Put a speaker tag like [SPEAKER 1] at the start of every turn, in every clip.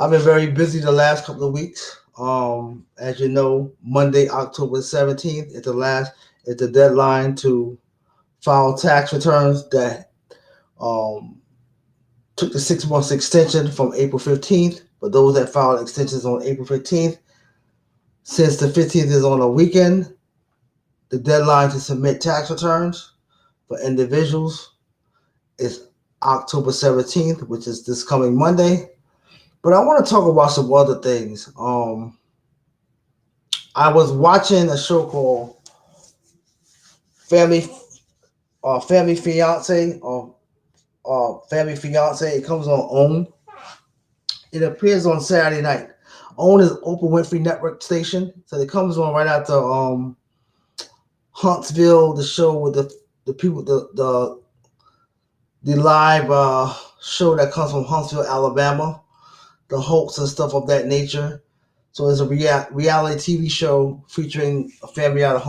[SPEAKER 1] I've been very busy the last couple of weeks. As you know, Monday, October 17th is the deadline to file tax returns that um, took the 6 months extension from April 15th. For those that filed extensions on April 15th, since the 15th is on a weekend, the deadline to submit tax returns for individuals is October 17th, which is this coming Monday. But I want to talk about some other things. I was watching a show called Family Family Fiance Family Fiance. It comes on OWN. It appears on Saturday night. OWN is Oprah Winfrey Network station, so it comes on right after Huntsville, the show with the people the live show that comes from Huntsville, Alabama, the hoax and stuff of that nature. So it's a reality TV show featuring a family out of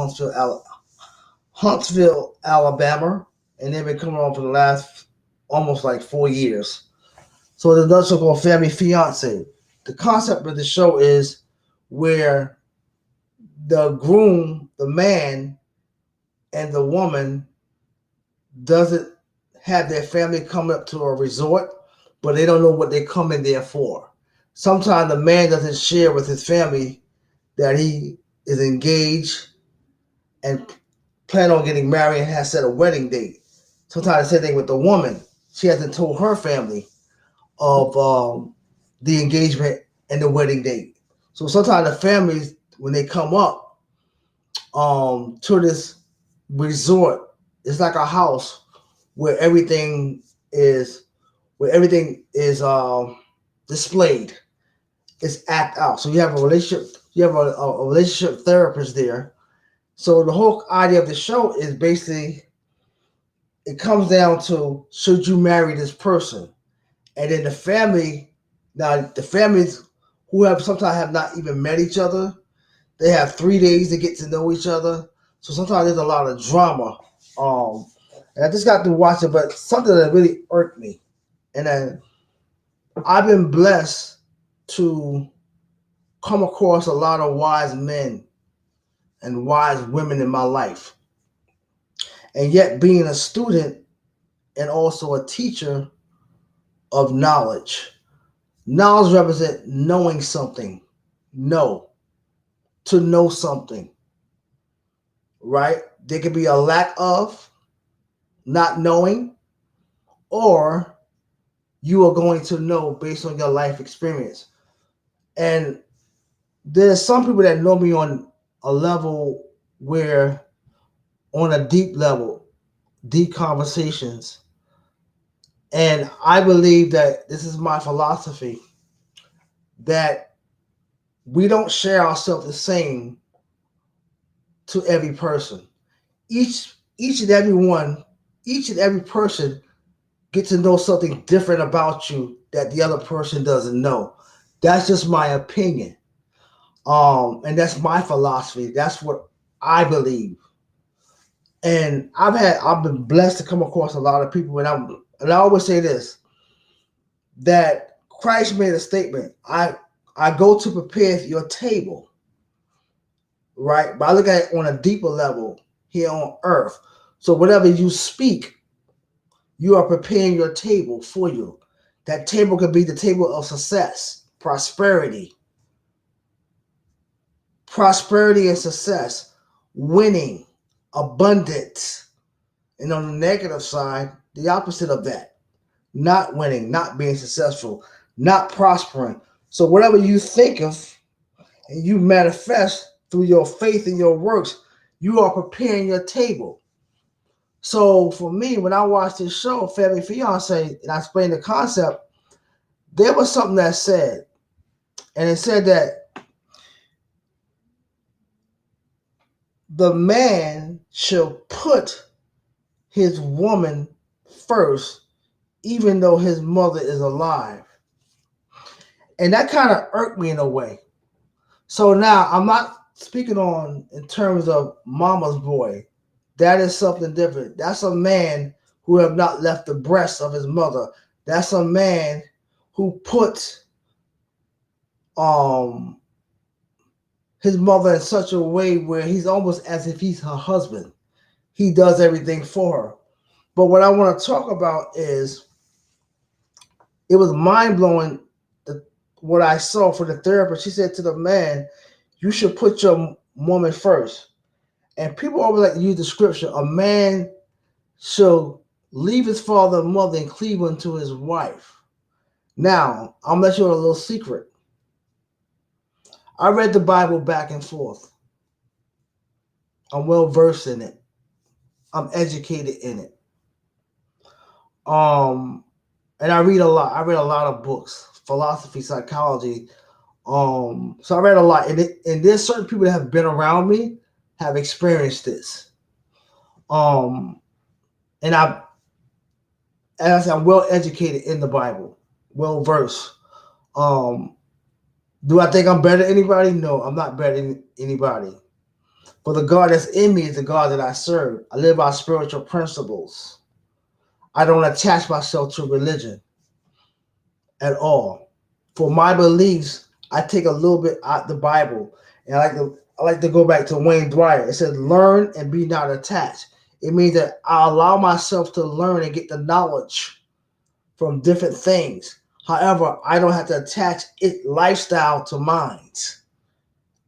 [SPEAKER 1] Huntsville, Alabama, and they've been coming on for the last almost like 4 years. So there's another show called Family Fiance. The concept of the show is where the groom, the man, and the woman doesn't have their family come up to a resort, but they don't know what they're coming there for. Sometimes the man doesn't share with his family that he is engaged and plan on getting married and has set a wedding date. Sometimes the same thing with the woman. She hasn't told her family of the engagement and the wedding date. So sometimes the families, when they come up to this resort, it's like a house where everything is displayed. It's act out. So you have a relationship. You have a relationship therapist there. So the whole idea of the show is basically it comes down to should you marry this person, and then the family. Now the families who have sometimes have not even met each other, they have 3 days to get to know each other. So sometimes there's a lot of drama. Um, and I just got to watch it, but something that really irked me, and then I've been blessed to come across a lot of wise men and wise women in my life. And yet, being a student and also a teacher of knowledge, knowledge represents knowing something, know, to know something, right? There could be a lack of not knowing, or you are going to know based on your life experience. And there's some people that know me on a level where, on a deep level, deep conversations. And I believe that this is my philosophy that we don't share ourselves the same to every person. Each and every one, each and every person gets to know something different about you that the other person doesn't know. That's just my opinion. And that's my philosophy. That's what I believe. And I've been blessed to come across a lot of people, and I always say this, that Christ made a statement. I go to prepare your table, right? But I look at it on a deeper level here on earth. So whatever you speak, you are preparing your table for you. That table could be the table of success, prosperity and success, winning, abundance. And on the negative side, the opposite of that, not winning, not being successful, not prospering. So whatever you think of and you manifest through your faith and your works, you are preparing your table. So for me, when I watched this show, Family Fiance, and I explained the concept, there was something that said, and it said that the man shall put his woman first, even though his mother is alive. And that kind of irked me in a way. So now I'm not speaking on in terms of mama's boy. That is something different. That's a man who have not left the breast of his mother. That's a man who puts um his mother in such a way where he's almost as if he's her husband. He does everything for her. But what I want to talk about is it was mind blowing what I saw for the therapist. She said to the man, "You should put your woman first." And people always like to use the scripture: "A man shall leave his father and mother and cleave unto his wife." Now, I'll let you know a little secret. I read the Bible back and forth. I'm well versed in it. I'm educated in it. Um, and I read a lot. I read a lot of books, philosophy, psychology. So I read a lot, and there's certain people that have been around me, have experienced this. Um, and as I said, I'm well educated in the Bible, well versed. Um, do I think I'm better than anybody? No, I'm not better than anybody. But the God that's in me is the God that I serve. I live by spiritual principles. I don't attach myself to religion at all. For my beliefs, I take a little bit out the Bible, and I like to go back to Wayne Dyer. It says, "Learn and be not attached." It means that I allow myself to learn and get the knowledge from different things. However, I don't have to attach it lifestyle to mine.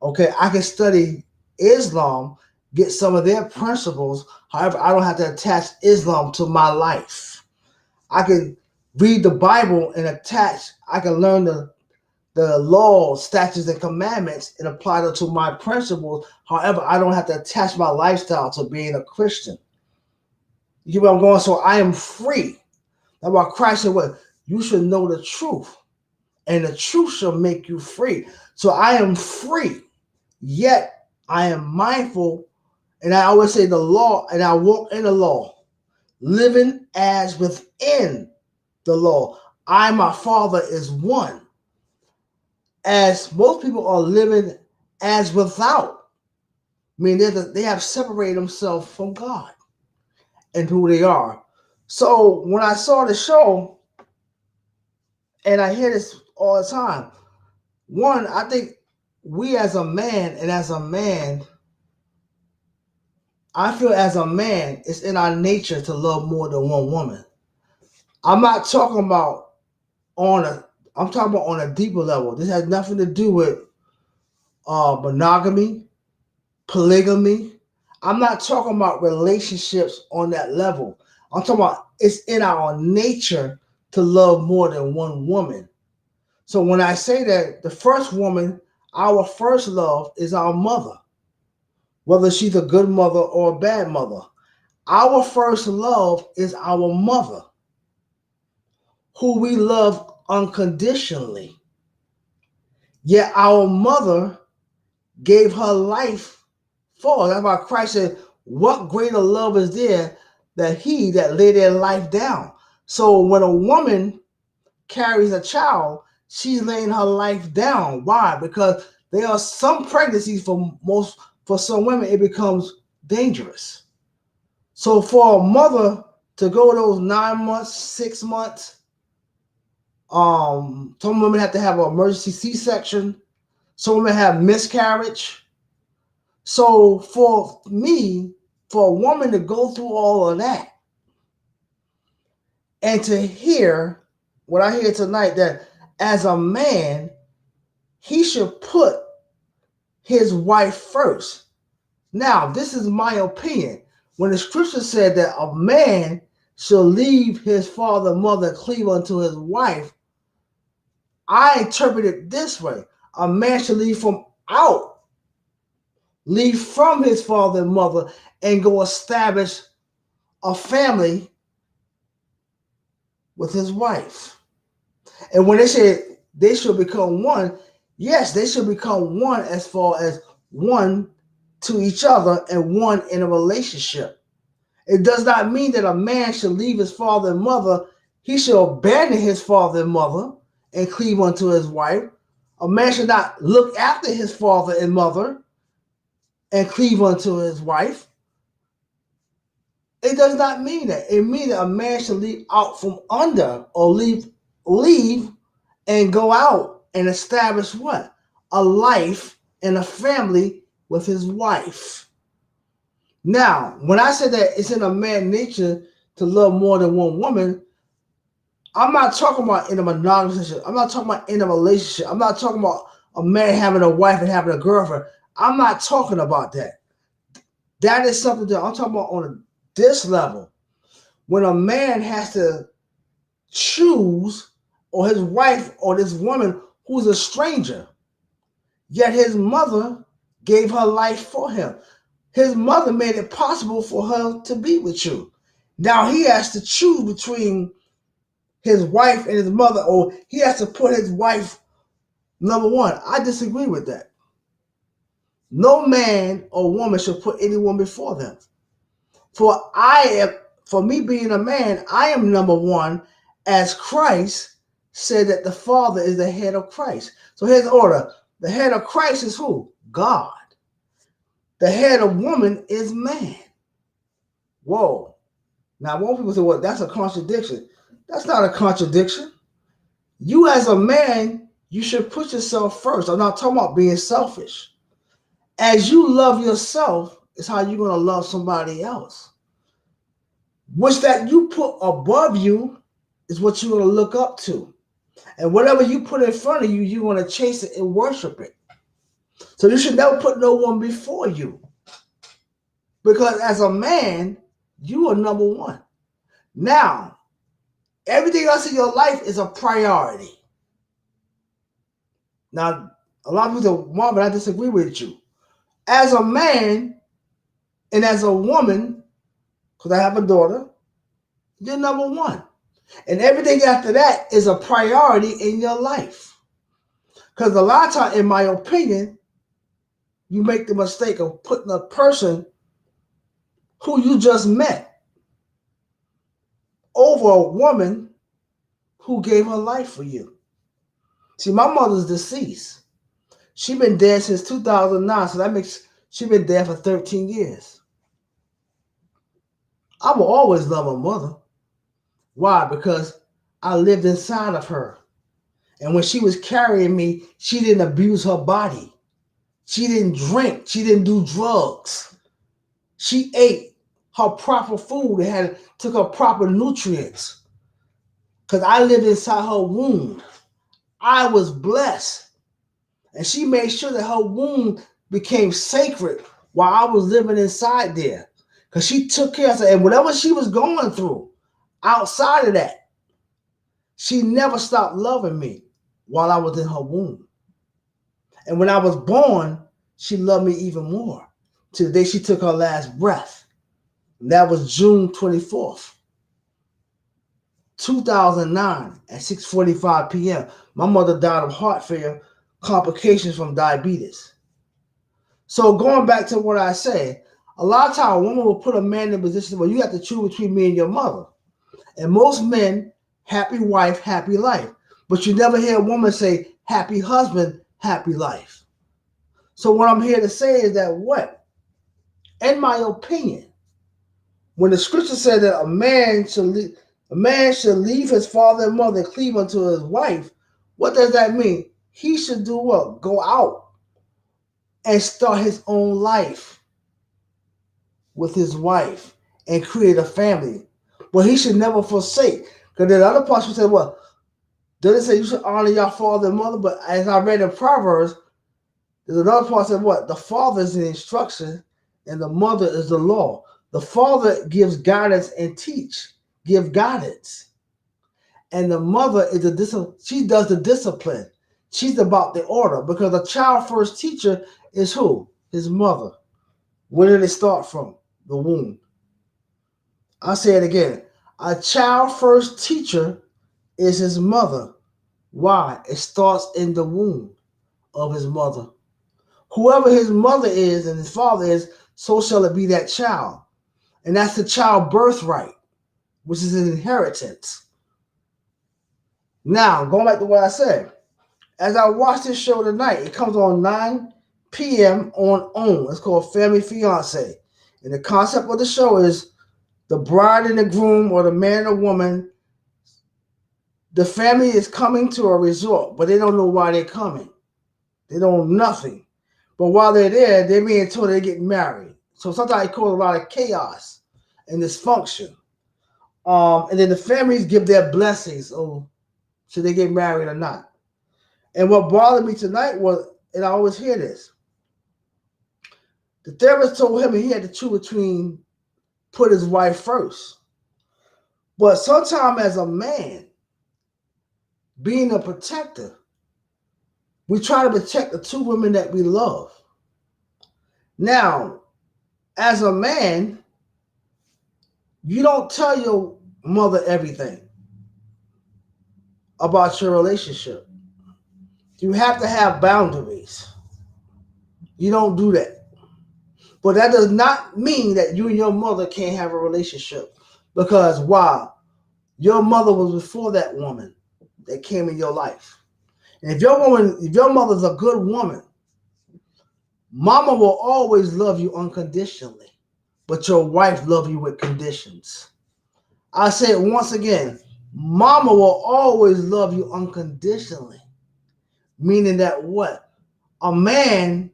[SPEAKER 1] Okay, I can study Islam, get some of their principles. However, I don't have to attach Islam to my life. I can read the Bible and I can learn the laws, statutes, and commandments and apply them to my principles. However, I don't have to attach my lifestyle to being a Christian. You get where I'm going? So I am free. That's why Christ said, "What? You should know the truth, and the truth shall make you free." So I am free, yet I am mindful, and I always say the law, and I walk in the law, living as within the law. I, my Father, is one. As most people are living as without, I mean, they have separated themselves from God and who they are. So when I saw the show, and I hear this all the time, one, I think we as a man, and as a man, I feel as a man, it's in our nature to love more than one woman. I'm not talking about on a, I'm talking about on a deeper level. This has nothing to do with monogamy, polygamy. I'm not talking about relationships on that level. I'm talking about it's in our nature to love more than one woman. So when I say that, the first woman, our first love is our mother, whether she's a good mother or a bad mother. Our first love is our mother, who we love unconditionally. Yet our mother gave her life for. That's why Christ said, "What greater love is there that he that laid their life down?" So when a woman carries a child, she's laying her life down. Why? Because there are some pregnancies for some women it becomes dangerous. So for a mother to go those 9 months, 6 months, some women have to have an emergency C-section. Some women have miscarriage. So for me, for a woman to go through all of that and to hear what I hear tonight, that as a man, he should put his wife first. Now, this is my opinion. When the scripture said that a man shall leave his father and mother and cleave unto his wife, I interpret it this way. A man should leave from his father and mother, and go establish a family with his wife. And when they say they should become one, yes, they should become one as far as one to each other and one in a relationship. It does not mean that a man should leave his father and mother. He should abandon his father and mother and cleave unto his wife. A man should not look after his father and mother and cleave unto his wife. It does not mean that. It means that a man should leave out from under, or leave and go out and establish what? A life and a family with his wife. Now, when I said that it's in a man's nature to love more than one woman, I'm not talking about in a monogamous relationship. I'm not talking about in a relationship. I'm not talking about a man having a wife and having a girlfriend. I'm not talking about that. That is something that I'm talking about on this level. When a man has to choose, or his wife or this woman who's a stranger, yet his mother gave her life for him. His mother made it possible for her to be with you. Now he has to choose between his wife and his mother, or he has to put his wife number one. I disagree with that. No man or woman should put anyone before them. For me being a man, I am number one, as Christ said that the Father is the head of Christ. So here's the order. The head of Christ is who? God. The head of woman is man. Whoa. Now, most people say, well, that's a contradiction. That's not a contradiction. You as a man, you should put yourself first. I'm not talking about being selfish. As you love yourself is how you're going to love somebody else. Which that you put above you is what you're going to look up to. And whatever you put in front of you, you're going to chase it and worship it. So you should never put no one before you. Because as a man, you are number one. Now, everything else in your life is a priority. Now, a lot of people say, Marvin, I disagree with you. As a man and as a woman, because I have a daughter, you're number one. And everything after that is a priority in your life. Because a lot of times, in my opinion, you make the mistake of putting a person who you just met over a woman who gave her life for you. See, my mother's deceased. She's been dead since 2009, so that makes she's been dead for 13 years. I will always love my mother. Why? Because I lived inside of her. And when she was carrying me, she didn't abuse her body. She didn't drink. She didn't do drugs. She ate her proper food and took her proper nutrients. Because I lived inside her womb. I was blessed. And she made sure that her womb became sacred while I was living inside there. Because she took care of her. And whatever she was going through outside of that, she never stopped loving me while I was in her womb. And when I was born, she loved me even more. To the day she took her last breath. And that was June 24th, 2009 at 6:45 p.m. My mother died of heart failure, complications from diabetes. So going back to what I said, a lot of times a woman will put a man in a position where you have to choose between me and your mother. And most men, happy wife, happy life. But you never hear a woman say, happy husband, happy life. So what I'm here to say is that what? In my opinion, when the scripture said that a man should leave his father and mother and cleave unto his wife, what does that mean? He should do what? Go out and start his own life with his wife and create a family. But he should never forsake. Because the other part said, well, does it say you should honor your father and mother? But as I read in Proverbs, there's another part that said what? The father is the instruction and the mother is the law. The father gives guidance and give guidance. And the mother is she does the discipline. She's about the order, because the child first teacher is who? His mother. Where did it start from? The womb. I'll say it again. A child first teacher is his mother. Why? It starts in the womb of his mother. Whoever his mother is and his father is, so shall it be that child. And that's the child birthright, which is an inheritance. Now, going back to what I said, as I watch this show tonight, it comes on 9 p.m. on OWN. It's called Family Fiance. And the concept of the show is the bride and the groom, or the man and the woman, The family is coming to a resort, but they don't know why they're coming. They don't know nothing. But while they're there, they're being told they're getting married. So sometimes it causes a lot of chaos and dysfunction. And then the families give their blessings. Oh, should they get married or not? And what bothered me tonight was, and I always hear this, the therapist told him he had to choose between put his wife first. But sometimes as a man, being a protector, we try to protect the two women that we love. Now, as a man, you don't tell your mother everything about your relationship. You have to have boundaries. You don't do that. But that does not mean that you and your mother can't have a relationship. Because why? Your mother was before that woman that came in your life. And if your mother's a good woman, mama will always love you unconditionally. But your wife loves you with conditions. I say it once again, mama will always love you unconditionally. Meaning that what? A man,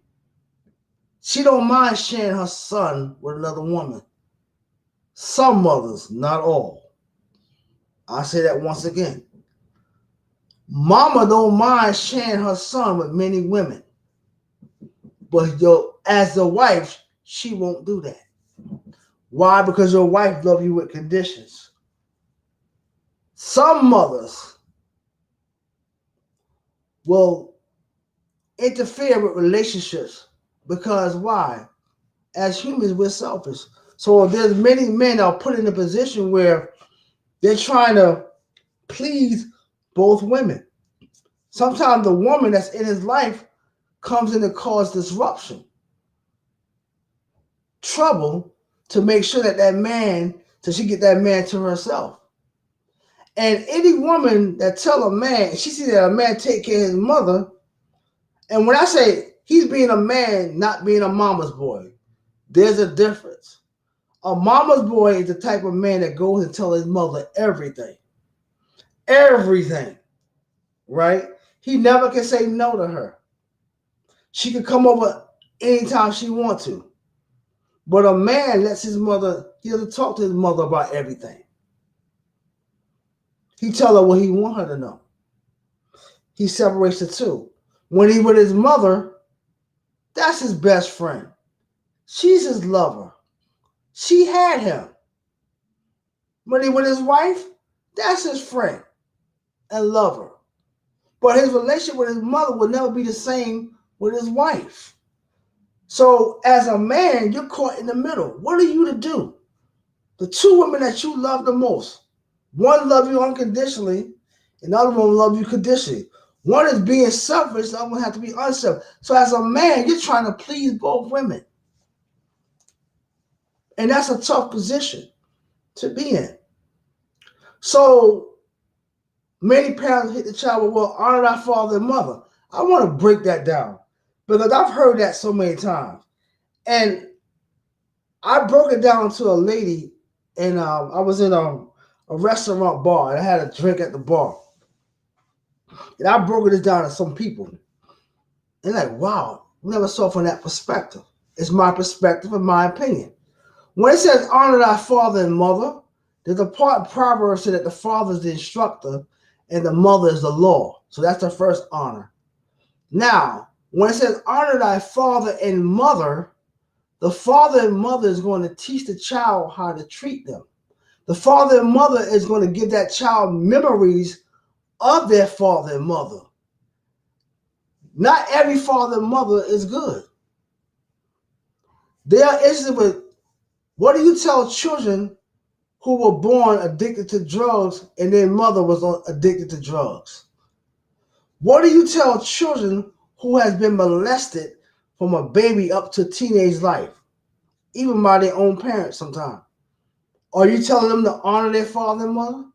[SPEAKER 1] she don't mind sharing her son with another woman. Some mothers, not all. I say that once again. Mama don't mind sharing her son with many women. But as the wife, she won't do that. Why? Because your wife loves you with conditions. Some mothers will interfere with relationships because why? As humans, we're selfish. So there's many men that are put in a position where they're trying to please both women. Sometimes the woman that's in his life comes in to cause disruption, trouble, to make sure that man, so she get that man to herself. And any woman that tell a man, she see that a man take care of his mother, and when I say he's being a man, not being a mama's boy, there's a difference. A mama's boy is the type of man that goes and tell his mother everything. Everything. Right? He never can say no to her. She can come over anytime she wants to. But a man lets his mother, he doesn't talk to his mother about everything. He tell her what he want her to know. He separates the two. When he with his mother, that's his best friend. She's his lover. She had him. When he with his wife, that's his friend and lover. But his relationship with his mother will never be the same with his wife. So as a man, you're caught in the middle. What are you to do? The two women that you love the most, one love you unconditionally, and the other one love you conditionally. One is being selfish, the other one has to be unselfish. So as a man, you're trying to please both women. And that's a tough position to be in. So many parents hit the child with, well, honor thy father and mother. I want to break that down because I've heard that so many times. And I broke it down to a lady, and I was in a restaurant bar, and I had a drink at the bar. And I broke it down to some people. And like, wow, never saw it from that perspective. It's my perspective and my opinion. When it says honor thy father and mother, there's a part in Proverbs that the father is the instructor and the mother is the law. So that's the first honor. Now, when it says honor thy father and mother, the father and mother is going to teach the child how to treat them. The father and mother is going to give that child memories of their father and mother. Not every father and mother is good. There are instances with, what do you tell children who were born addicted to drugs and their mother was addicted to drugs? What do you tell children who has been molested from a baby up to teenage life, even by their own parents sometimes? Are you telling them to honor their father and mother?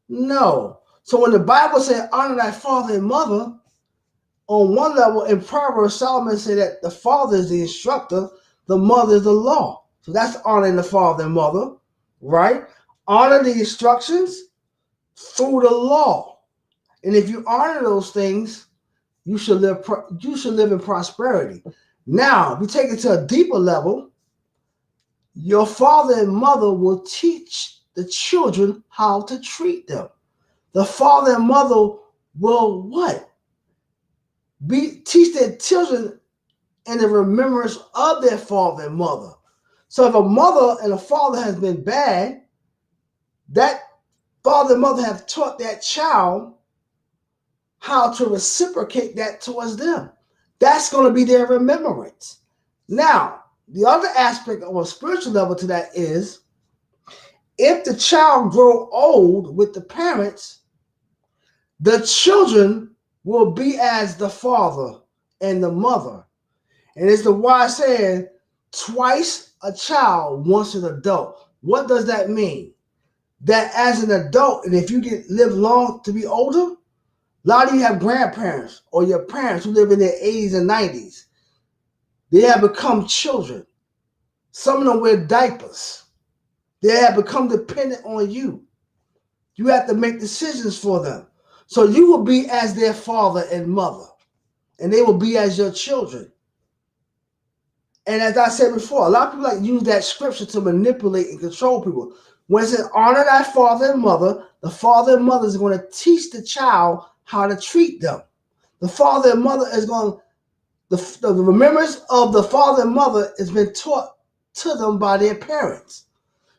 [SPEAKER 1] No. So when the Bible says honor thy father and mother, on one level in Proverbs, Solomon said that the father is the instructor, the mother is the law. So that's honoring the father and mother, right? Honor the instructions through the law. And if you honor those things, you should live in prosperity. Now, if you take it to a deeper level, your father and mother will teach the children how to treat them. The father and mother will what? Teach their children in the remembrance of their father and mother. So if a mother and a father has been bad, that father and mother have taught that child how to reciprocate that towards them. That's going to be their remembrance. Now, the other aspect of a spiritual level to that is if the child grow old with the parents, the children will be as the father and the mother. And it's the wise saying, twice a child, once an adult. What does that mean? That as an adult, and if you live long to be older, a lot of you have grandparents or your parents who live in their 80s and 90s. They have become children. Some of them wear diapers. They have become dependent on you. You have to make decisions for them. So you will be as their father and mother, and they will be as your children. And as I said before, a lot of people like use that scripture to manipulate and control people. When it says honor thy father and mother, the father and mother is going to teach the child how to treat them. The father and mother is going the remembrance of the father and mother has been taught to them by their parents.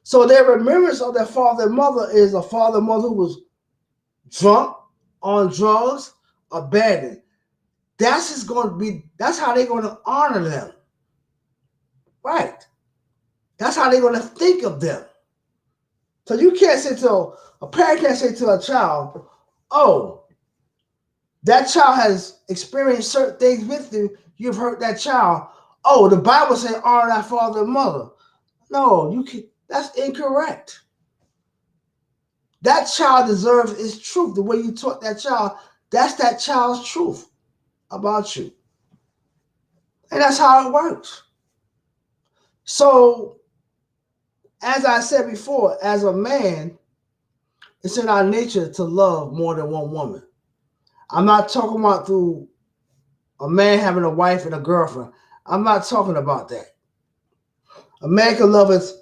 [SPEAKER 1] So their remembrance of their father and mother is a father and mother who was drunk, on drugs, abandoned. That's how they're going to honor them. Right. That's how they're going to think of them. So you can't say a parent can't say to a child, oh, that child has experienced certain things with you. You've hurt that child. Oh, the Bible says honor thy father and mother. No, you can. That's incorrect. That child deserves its truth. The way you taught that child, that's that child's truth about you. And that's how it works. So, as I said before, as a man, it's in our nature to love more than one woman. I'm not talking about through a man having a wife and a girlfriend. I'm not talking about that. A man can love his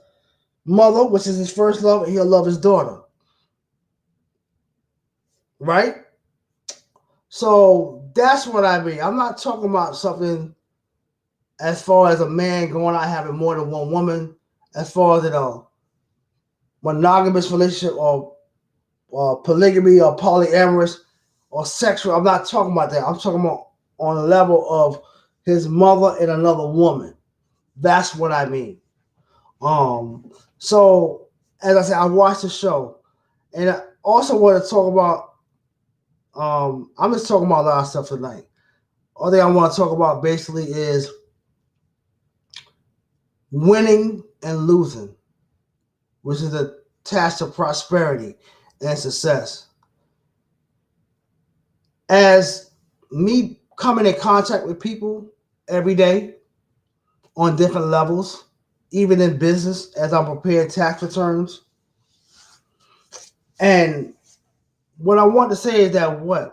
[SPEAKER 1] mother, which is his first love, and he'll love his daughter. Right? So that's what I mean. I'm not talking about something as far as a man going out having more than one woman, as far as a monogamous relationship or polygamy or polyamorous or sexual. I'm not talking about that. I'm talking about on the level of his mother and another woman. That's what I mean. So as I said, I watched the show, and I also want to talk about. I'm just talking about a lot of stuff tonight. All thing I want to talk about basically is winning and losing, which is a task of prosperity and success. As me coming in contact with people every day on different levels, even in business, as I'm preparing tax returns. And what I want to say is that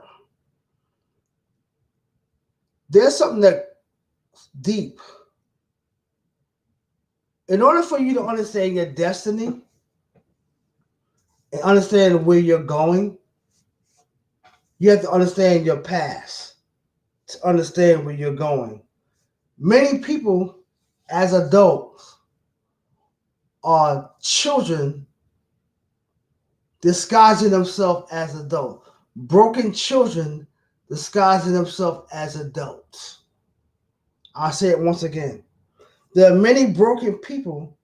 [SPEAKER 1] there's something that deep. In order for you to understand your destiny and understand where you're going, you have to understand your past to understand where you're going. Many people, as adults, are children disguising themselves as adults. Broken children disguising themselves as adults. I'll say it once again. There are many broken people,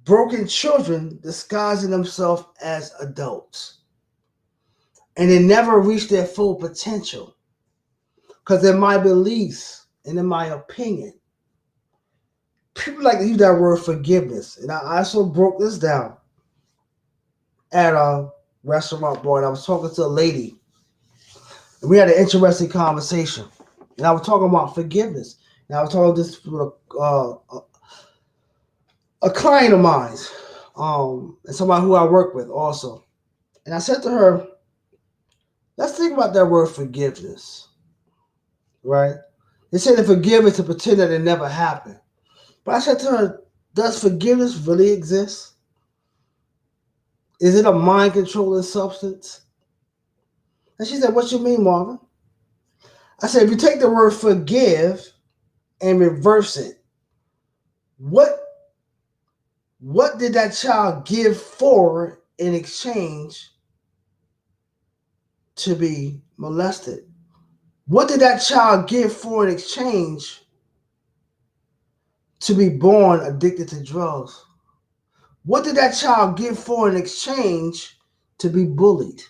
[SPEAKER 1] broken children disguising themselves as adults. And they never reach their full potential. Because in my beliefs and in my opinion, people like to use that word forgiveness. And I also broke this down at a restaurant bar. And I was talking to a lady, and we had an interesting conversation. And I was talking about forgiveness. And I was talking this with a client of mine, and somebody who I work with also. And I said to her, Let's think about that word forgiveness, right? They say to forgive is to pretend that it never happened. But I said to her, does forgiveness really exist? Is it a mind controlling substance? And she said, what you mean, Marvin? I said, if you take the word forgive and reverse it, what did that child give for in exchange to be molested? What did that child give for in exchange to be born addicted to drugs? What did that child give for in exchange to be bullied?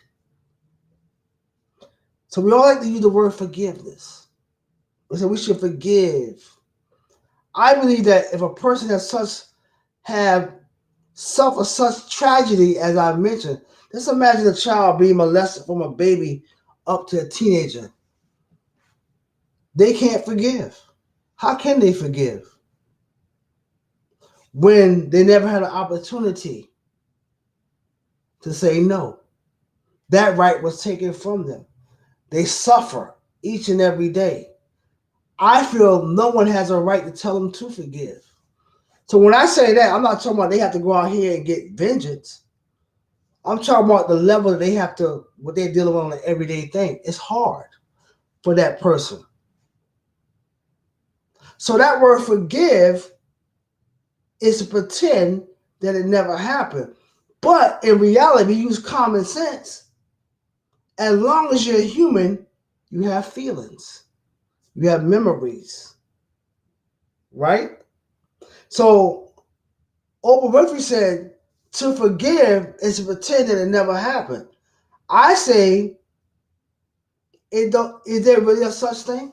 [SPEAKER 1] So we all like to use the word forgiveness. We say we should forgive. I believe that if a person have suffered such tragedy as I mentioned, just imagine a child being molested from a baby up to a teenager. They can't forgive. How can they forgive when they never had an opportunity to say no? That right was taken from them. They suffer each and every day. I feel no one has a right to tell them to forgive. So when I say that, I'm not talking about they have to go out here and get vengeance. I'm talking about the level that they have to, what they're dealing with on an everyday thing. It's hard for that person. So that word forgive is to pretend that it never happened. But in reality, use common sense. As long as you're human, you have feelings. You have memories. Right? So Oprah Winfrey said, to forgive is to pretend that it never happened. I say, is there really a such thing?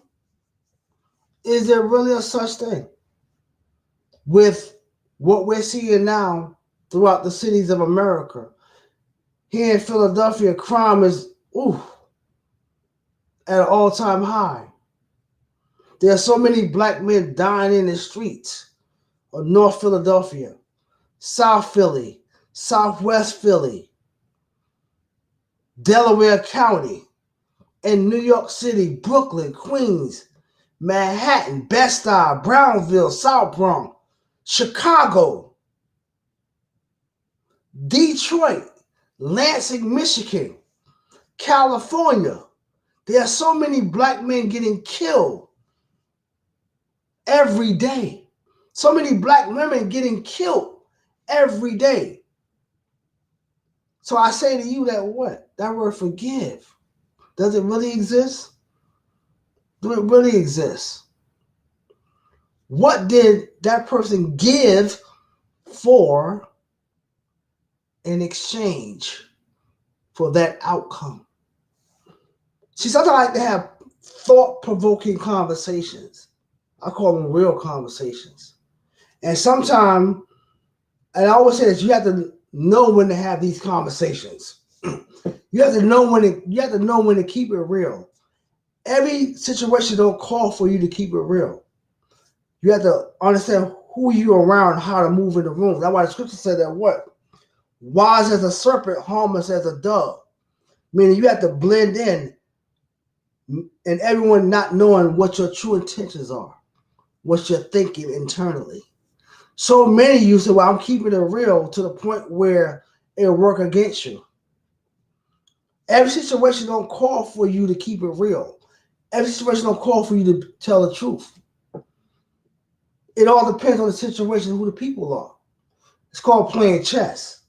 [SPEAKER 1] Is there really a such thing? With what we're seeing now throughout the cities of America. Here in Philadelphia, crime is at an all-time high. There are so many black men dying in the streets of North Philadelphia, South Philly, Southwest Philly, Delaware County, and New York City, Brooklyn, Queens, Manhattan, Bed-Stuy, Brownsville, South Bronx, Chicago, Detroit, Lansing, Michigan, California. There are so many black men getting killed every day. So many black women getting killed every day. So I say to you that what? That word forgive. Does it really exist? Do it really exist? What did that person give for in exchange for that outcome? See, sometimes I like to have thought-provoking conversations. I call them real conversations. And sometimes, and I always say this, you have to know when to have these conversations. You have to know when to keep it real. Every situation don't call for you to keep it real. You have to understand who you're around, how to move in the room. That's why the scripture said that what? Wise as a serpent, harmless as a dove. Meaning you have to blend in and everyone not knowing what your true intentions are, what you're thinking internally. So many of you say, well, I'm keeping it real to the point where it'll work against you. Every situation don't call for you to keep it real. Every situation don't call for you to tell the truth. It all depends on the situation, who the people are. It's called playing chess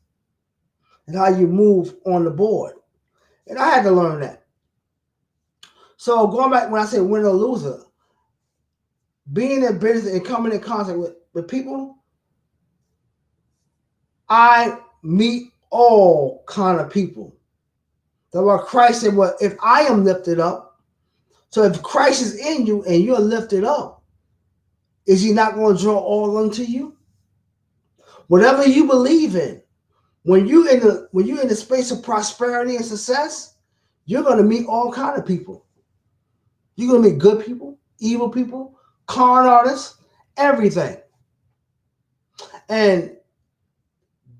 [SPEAKER 1] and how you move on the board. And I had to learn that. So going back when I say win or loser, being in business and coming in contact with people, I meet all kind of people. That's why Christ said, well, if I am lifted up, so if Christ is in you and you're lifted up, is he not going to draw all unto you? Whatever you believe in, when you're in the space of prosperity and success, you're going to meet all kind of people. You're going to meet good people, evil people, con artists, everything. And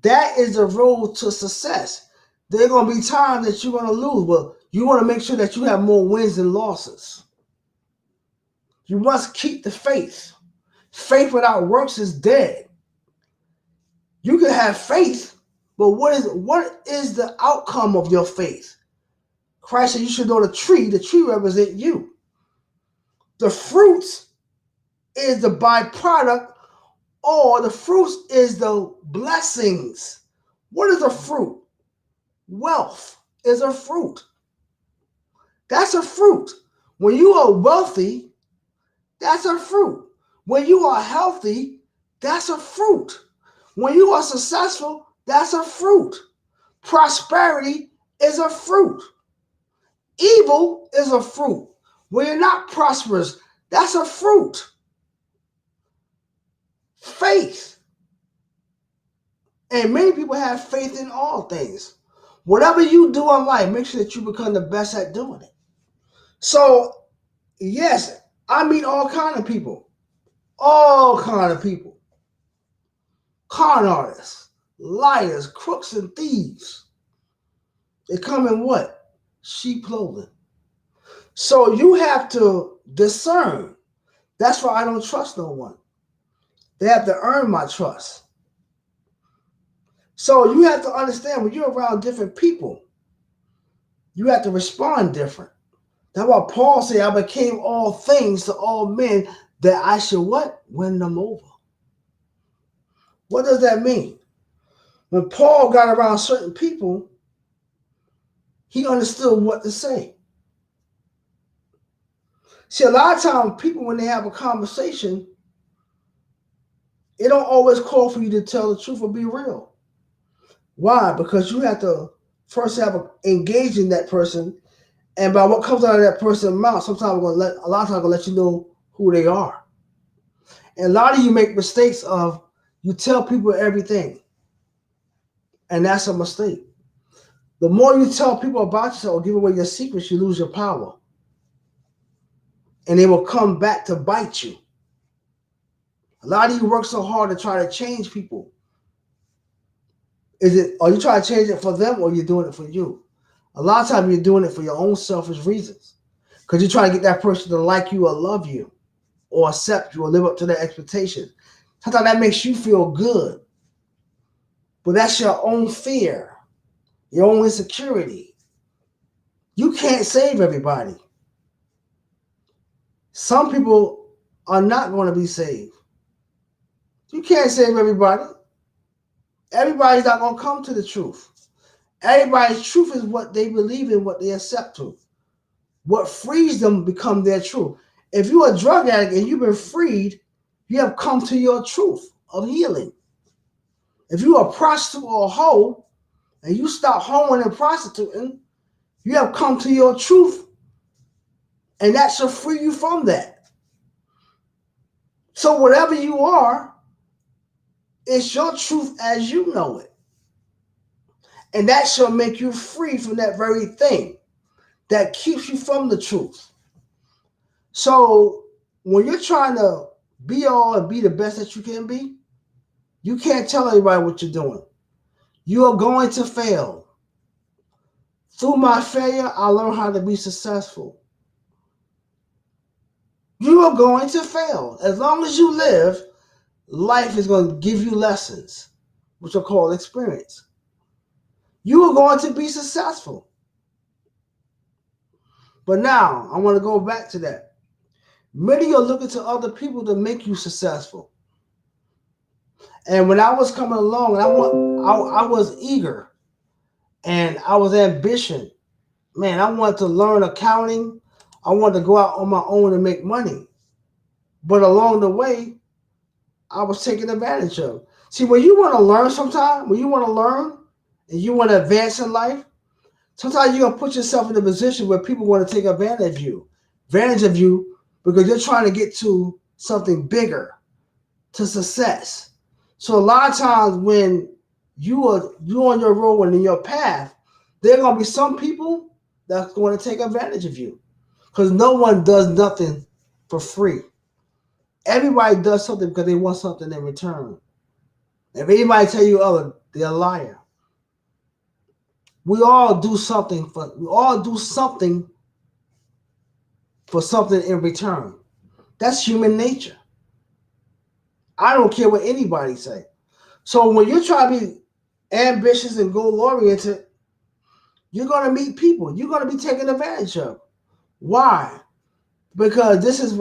[SPEAKER 1] that is the road to success. There are going to be times that you're going to lose. Well, You want to make sure that you have more wins than losses. You must keep the faith. Faith without works is dead. You can have faith, but what is the outcome of your faith? Christ said you should know the tree. The tree represents you. The fruits is the byproduct, or the fruits is the blessings. What is a fruit? Wealth is a fruit. That's a fruit. When you are wealthy, that's a fruit. When you are healthy, that's a fruit. When you are successful, that's a fruit. Prosperity is a fruit. Evil is a fruit. When you're not prosperous, that's a fruit. Faith. And many people have faith in all things. Whatever you do in life, make sure that you become the best at doing it. So, yes, I meet all kind of people. All kind of people. Con artists, liars, crooks, and thieves. They come in what? Sheep clothing. So you have to discern. That's why I don't trust no one. They have to earn my trust. So you have to understand when you're around different people, you have to respond different. That's why Paul said, I became all things to all men that I should what? Win them over. What does that mean? When Paul got around certain people, he understood what to say. See, a lot of times people, when they have a conversation, it don't always call for you to tell the truth or be real. Why? Because you have to first engage in that person, and by what comes out of that person's mouth, a lot of times I'm gonna let you know who they are. And a lot of you make mistakes of you tell people everything, and that's a mistake. The more you tell people about yourself or give away your secrets, you lose your power, and they will come back to bite you. A lot of you work so hard to try to change people. Are you trying to change it for them, or you're doing it for you? A lot of times you're doing it for your own selfish reasons, because you're trying to get that person to like you or love you or accept you or live up to their expectations. Sometimes that makes you feel good, but that's your own fear, your own insecurity. You can't save everybody. Some people are not going to be saved. You can't save everybody. Everybody's not going to come to the truth. Everybody's truth is what they believe in, what they accept to. What frees them become their truth. If you're a drug addict and you've been freed, you have come to your truth of healing. If you're a prostitute or a hoe and you stop hoeing and prostituting, you have come to your truth, and that shall free you from that. So whatever you are, it's your truth as you know it. And that shall make you free from that very thing that keeps you from the truth. So when you're trying to be all and be the best that you can be, you can't tell anybody what you're doing. You are going to fail. Through my failure, I learned how to be successful. You are going to fail. As long as you live, life is going to give you lessons, which are called experience. You are going to be successful. But now, I want to go back to that. Many are looking to other people to make you successful. And when I was coming along, I was eager and I was ambitious. Man, I wanted to learn accounting. I wanted to go out on my own and make money. But along the way, I was taken advantage of. See, when you want to learn sometime, when you want to learn and you want to advance in life, sometimes you're going to put yourself in a position where people want to take advantage of you because you're trying to get to something bigger, to success. So a lot of times when you on your road and in your path, there are going to be some people that's going to take advantage of you because no one does nothing for free. Everybody does something because they want something in return. If anybody tell you other, they're a liar. We all do something for something in return. That's human nature. I don't care what anybody say. So when you try to be ambitious and goal oriented, you're gonna meet people. You're gonna be taken advantage of. Why? Because this is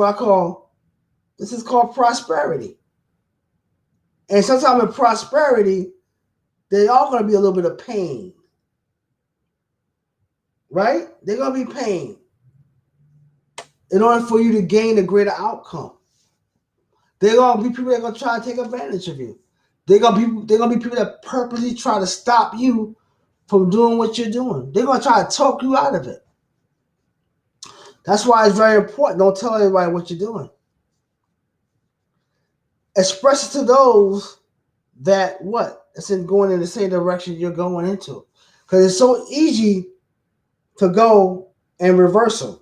[SPEAKER 1] called prosperity. And sometimes in prosperity, they are gonna be a little bit of pain. Right? They're gonna be pain in order for you to gain a greater outcome. They're gonna be people that are gonna try to take advantage of you. They're gonna be people that purposely try to stop you from doing what you're doing. They're gonna try to talk you out of it. That's why it's very important. Don't tell everybody what you're doing. Express it to those that it's in going in the same direction you're going into. Because it's so easy to go and reverse them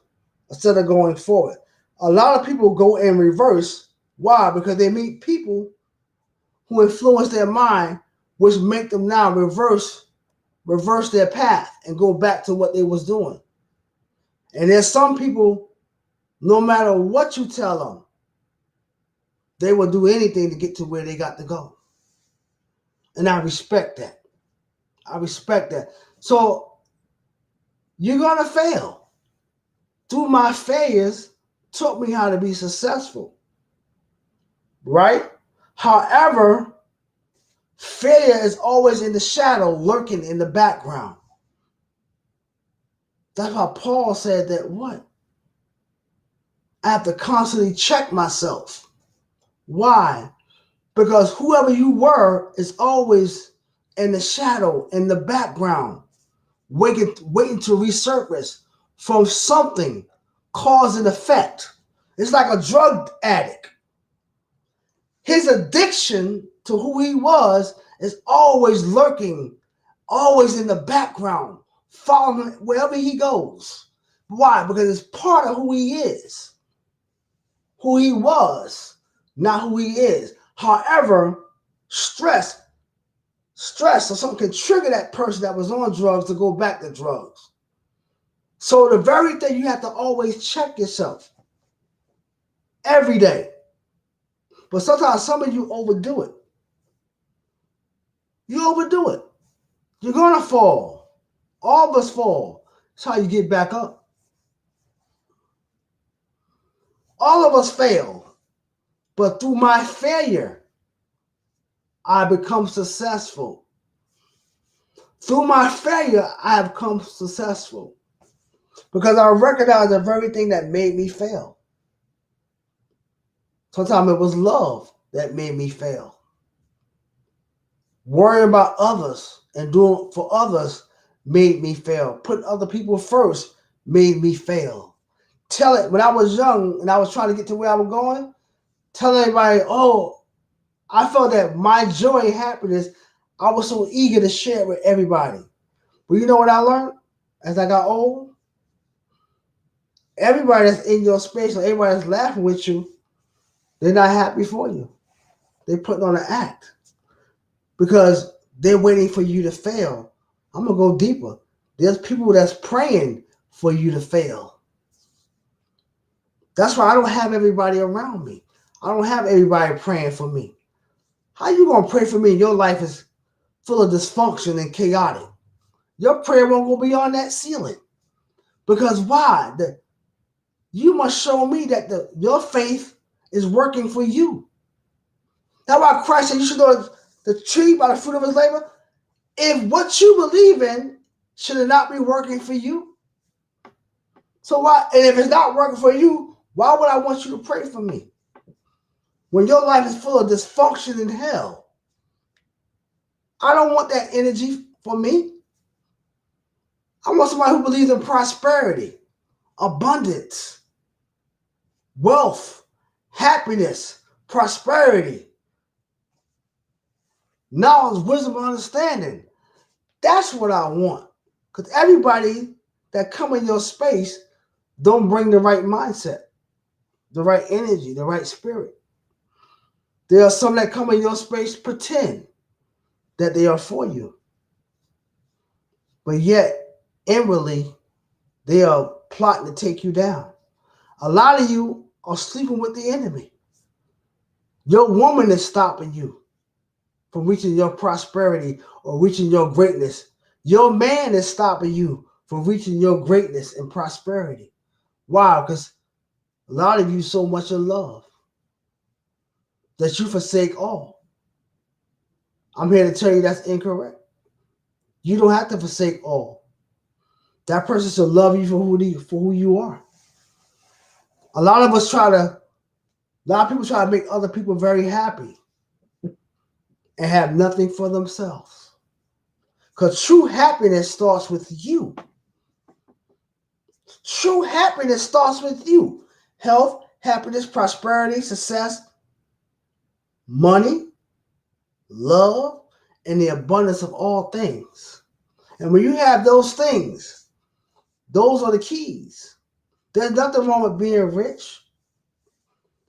[SPEAKER 1] instead of going forward. A lot of people go in reverse. Why? Because they meet people who influence their mind, which make them now reverse their path and go back to what they was doing. And there's some people, no matter what you tell them, they will do anything to get to where they got to go. And I respect that. So you're going to fail. Through my failures, taught me how to be successful. Right? However, failure is always in the shadow, lurking in the background. That's why Paul said that I have to constantly check myself. Why? Because whoever you were is always in the shadow, in the background, waiting to resurface from something, cause and effect. It's like a drug addict. His addiction to who he was is always lurking, always in the background, following wherever he goes. Why? Because it's part of who he is, who he was, not who he is. However, stress or something can trigger that person that was on drugs to go back to drugs. So the very thing, you have to always check yourself every day. But sometimes some of you overdo it. You overdo it. You're going to fall. All of us fall. That's how you get back up. All of us fail. But through my failure, I become successful. Through my failure, I have become successful. Because I recognize the very thing that made me fail. Sometimes it was love that made me fail. Worrying about others and doing for others made me fail. Putting other people first made me fail. When I was young and I was trying to get to where I was going, telling everybody, I felt that my joy and happiness, I was so eager to share it with everybody. But you know what I learned as I got old? Everybody that's in your space or everybody that's laughing with you, they're not happy for you. They're putting on an act because they're waiting for you to fail. I'm going to go deeper. There's people that's praying for you to fail. That's why I don't have everybody around me. I don't have everybody praying for me. How you going to pray for me? Your life is full of dysfunction and chaotic. Your prayer won't go beyond that ceiling. Because why? You must show me that your faith is working for you. That's why Christ said you should know the tree by the fruit of his labor. If what you believe in, should it not be working for you? So why? And if it's not working for you, why would I want you to pray for me? When your life is full of dysfunction and hell, I don't want that energy for me. I want somebody who believes in prosperity, abundance, wealth, happiness, prosperity, knowledge, wisdom, and understanding. That's what I want. Because everybody that come in your space don't bring the right mindset, the right energy, the right spirit. There are some that come in your space pretend that they are for you. but yet inwardly they are plotting to take you down. A lot of you are sleeping with the enemy. Your woman is stopping you from reaching your prosperity or reaching your greatness. Your man is stopping you from reaching your greatness and prosperity. Why? Because a lot of you so much in love that you forsake all. I'm here to tell you that's incorrect. You don't have to forsake all. That person should love you for who you are. A lot of people try to make other people very happy and have nothing for themselves. Because true happiness starts with you. True happiness starts with you. Health, happiness, prosperity, success, money, love, and the abundance of all things. And when you have those things, those are the keys. There's nothing wrong with being rich.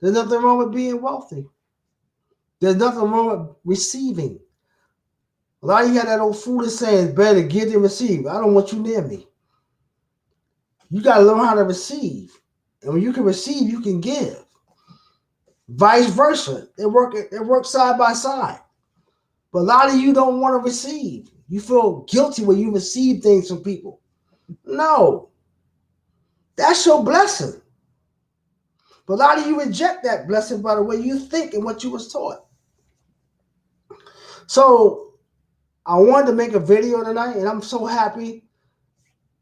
[SPEAKER 1] There's nothing wrong with being wealthy. There's nothing wrong with receiving. A lot of you have that old foolish saying, it's better to give than receive. I don't want you near me. You got to learn how to receive. And when you can receive, you can give. Vice versa. They work side by side. But a lot of you don't want to receive. You feel guilty when you receive things from people. No. That's your blessing. But a lot of you reject that blessing by the way you think and what you was taught. So I wanted to make a video tonight, and I'm so happy.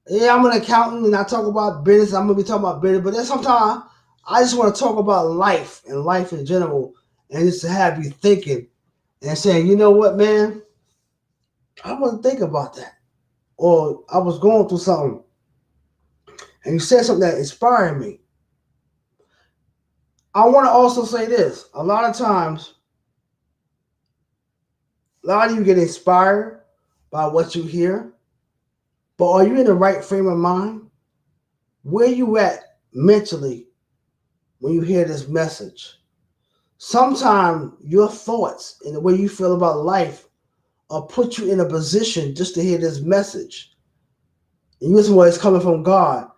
[SPEAKER 1] Yeah, I'm an accountant, and I talk about business. I'm going to be talking about business. But then sometimes I just want to talk about life and life in general, and just to have you thinking and saying, you know what, man? I wasn't thinking about that. Or I was going through something, and you said something that inspired me. I want to also say this. A lot of times, a lot of you get inspired by what you hear, but are you in the right frame of mind? Where you at mentally when you hear this message? Sometimes your thoughts and the way you feel about life will put you in a position just to hear this message. And you listen, well, it's coming from God.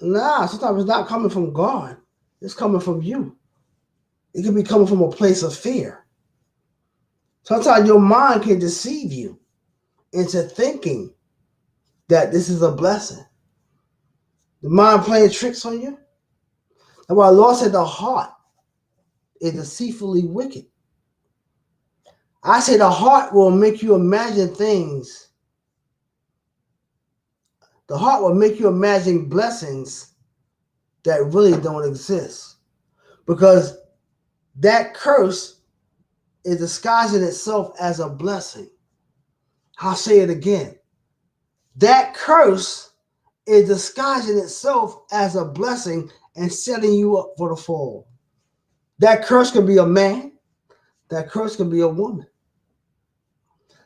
[SPEAKER 1] Nah, sometimes it's not coming from God. It's coming from you. It can be coming from a place of fear. Sometimes your mind can deceive you into thinking that this is a blessing. The mind playing tricks on you. That's why the Lord said the heart is deceitfully wicked. I say the heart will make you imagine things. The heart will make you imagine blessings that really don't exist. Because that curse is disguising itself as a blessing. I'll say it again. That curse is disguising itself as a blessing and setting you up for the fall. That curse can be a man. That curse can be a woman.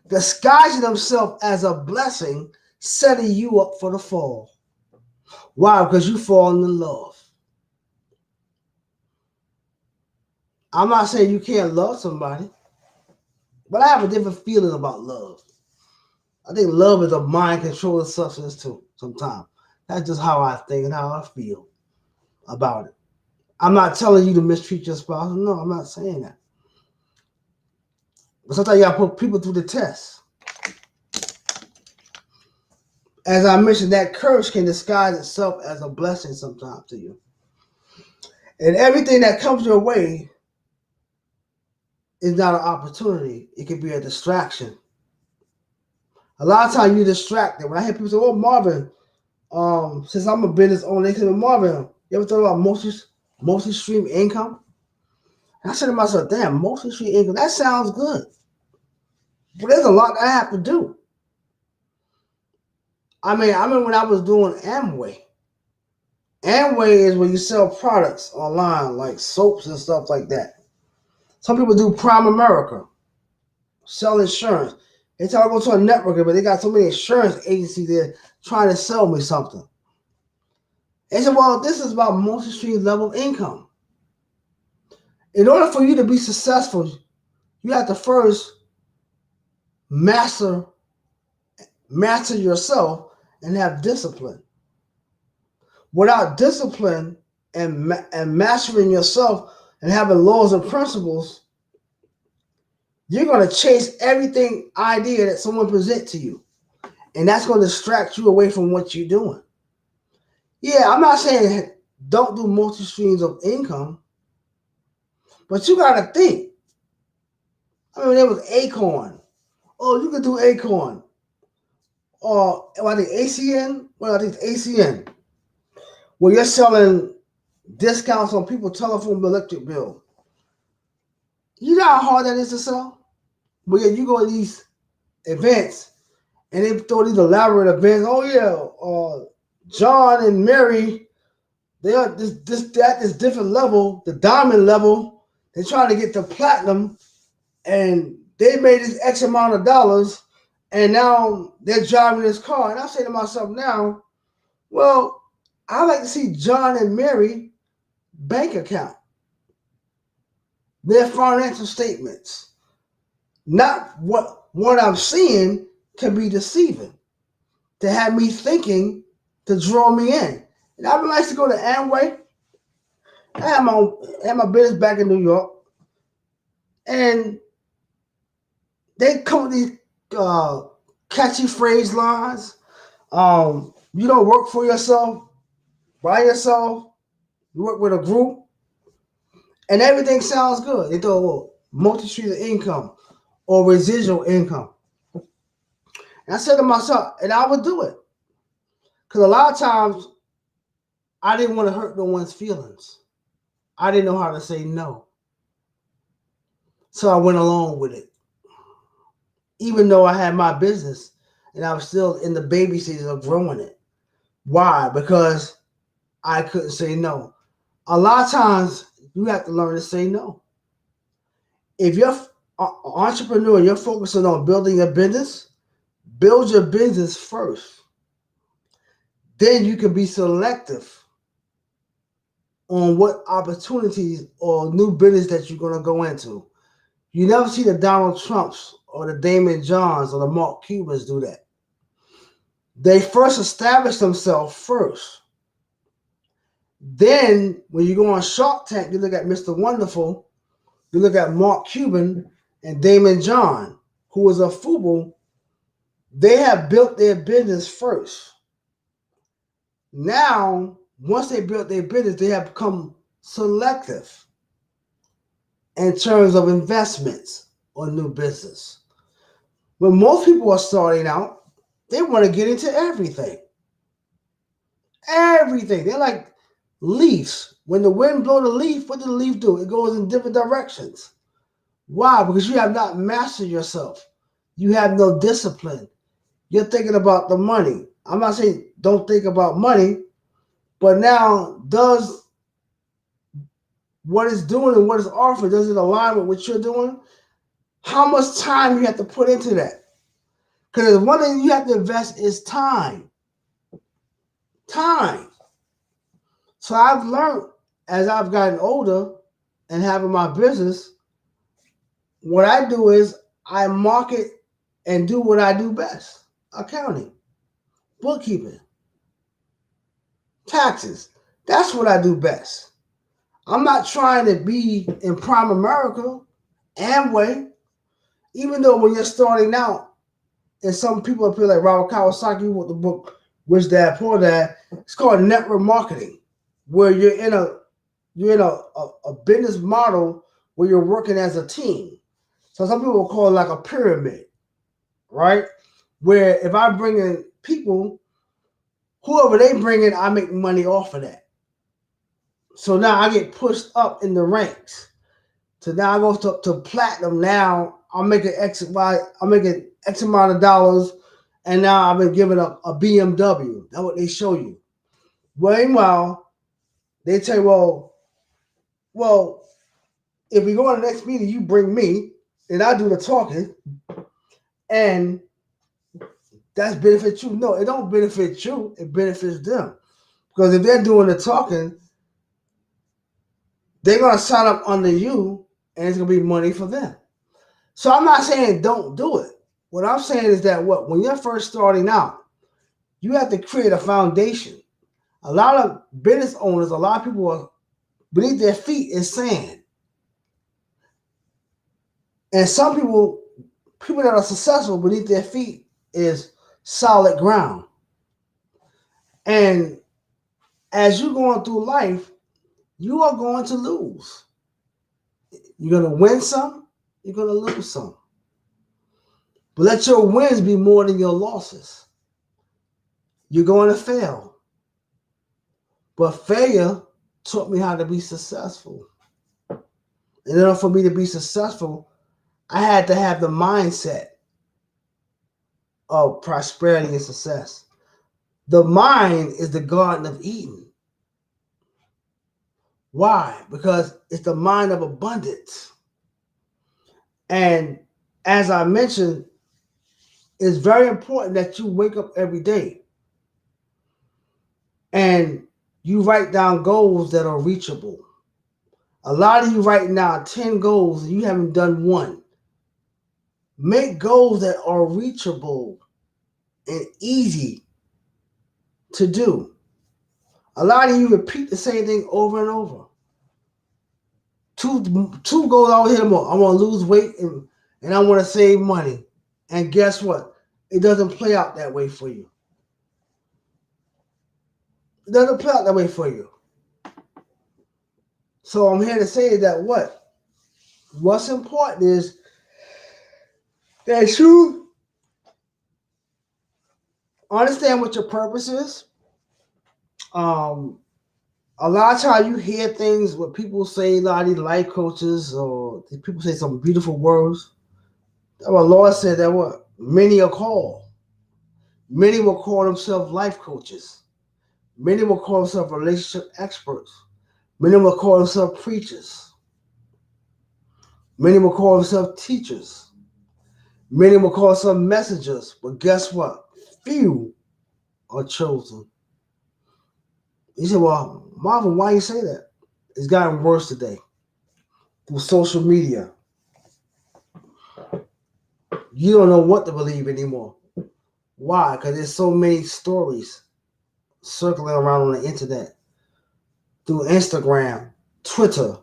[SPEAKER 1] Disguising themselves as a blessing, setting you up for the fall. Why? Because you fall in love. I'm not saying you can't love somebody, but I have a different feeling about love. I think love is a mind-controlling substance too, sometimes. That's just how I think and how I feel about it. I'm not telling you to mistreat your spouse. No, I'm not saying that. But sometimes you got to put people through the test. As I mentioned, that curse can disguise itself as a blessing sometimes to you. And everything that comes your way is not an opportunity. It can be a distraction. A lot of times you're distracted. When I hear people say, oh, Marvin, since I'm a business owner, they say, Marvin, you ever thought about multi-stream income? And I said to myself, damn, multi-stream income, that sounds good. But there's a lot that I have to do. I mean when I was doing Amway. Amway is where you sell products online, like soaps and stuff like that. Some people do Prime America, sell insurance. They tell me to go to a network, but they got so many insurance agencies there trying to sell me something. They said, well, this is about multi-stream level income. In order for you to be successful, you have to first master master yourself and have discipline. Without discipline and mastering yourself and having laws and principles, you're going to chase everything idea that someone presents to you. And that's going to distract you away from what you're doing. Yeah, I'm not saying don't do multi streams of income, but you got to think. I mean, there was Acorn. Oh, you could do Acorn. Or I think ACN. Well, I think it's ACN. Where you're selling discounts on people's telephone bill, electric bill. You know how hard that is to sell? But yeah, you go to these events and they throw these elaborate events. Oh yeah, John and Mary, they are this different level, the diamond level. They're trying to get to platinum, and they made this X amount of dollars, and now they're driving this car. And I say to myself now, well, I like to see John and Mary bank account, their financial statements. Not what I'm seeing can be deceiving to have me thinking to draw me in. And I would like to go to Amway. I had my business back in New York, and they come with these catchy phrase lines. You don't work for yourself, by yourself. You work with a group, and everything sounds good. They throw multi-stream of income or residual income. And I said to myself, and I would do it. Because a lot of times, I didn't want to hurt no one's feelings. I didn't know how to say no. So I went along with it. Even though I had my business and I was still in the baby stages of growing it. Why? Because I couldn't say no. A lot of times, you have to learn to say no. If you're an entrepreneur, you're focusing on building a business, build your business first. Then you can be selective on what opportunities or new business that you're going to go into. You never see the Donald Trumps or the Damon Johns or the Mark Cubans do that. They first establish themselves first. Then, when you go on Shark Tank, you look at Mr. Wonderful, you look at Mark Cuban and Damon John, who was a FUBU. They have built their business first. Now, once they built their business, they have become selective in terms of investments or new business. When most people are starting out, they want to get into everything. Everything. They're like leaves. When the wind blows the leaf, what does the leaf do? It goes in different directions. Why? Because you have not mastered yourself. You have no discipline. You're thinking about the money. I'm not saying don't think about money, but now does what it's doing and what it's offering, does it align with what you're doing? How much time you have to put into that? Because one thing you have to invest is time. Time. So I've learned as I've gotten older and having my business, what I do is I market and do what I do best. Accounting, bookkeeping, taxes. That's what I do best. I'm not trying to be in Prime America, Amway, even though when you're starting out, and some people appear like Robert Kiyosaki wrote the book Rich Dad Poor Dad. It's called network marketing, where you're in a business model where you're working as a team. So some people will call it like a pyramid, right? Where if I bring in people, whoever they bring in, I make money off of that. So now I get pushed up in the ranks. So now I go to platinum. Now I'm making X amount of dollars, and now I've been given a BMW. That's what they show you. Meanwhile, they tell you, well, if we go on the next meeting, you bring me, and I do the talking, and that's benefit you. No, it don't benefit you. It benefits them. Because if they're doing the talking, they're going to sign up under you, and it's going to be money for them. So I'm not saying don't do it. What I'm saying is that when you're first starting out, you have to create a foundation. A lot of business owners, a lot of people are beneath their feet is sand. And some people that are successful beneath their feet is solid ground. And as you're going through life, you are going to lose. You're going to win some, you're going to lose some. But let your wins be more than your losses. You're going to fail. But failure taught me how to be successful. In order for me to be successful, I had to have the mindset of prosperity and success. The mind is the Garden of Eden. Why? Because it's the mind of abundance. And as I mentioned, it's very important that you wake up every day and you write down goals that are reachable. A lot of you write now 10 goals and you haven't done one. Make goals that are reachable and easy to do. A lot of you repeat the same thing over and over. Two goals I hit them up. I want to lose weight and I want to save money. And guess what? It doesn't play out that way for you. It doesn't play out that way for you. So I'm here to say that what's important is that you understand what your purpose is. A lot of times you hear things what people say, a lot of these life coaches or people say some beautiful words. Our Lord said that many are called. Many will call themselves life coaches. Many will call themselves relationship experts. Many will call themselves preachers. Many will call themselves teachers. Many will call themselves messengers. But guess what? Few are chosen. You say, well, Marvin, why you say that? It's gotten worse today. Through social media. You don't know what to believe anymore. Why? Because there's so many stories circling around on the internet. Through Instagram, Twitter,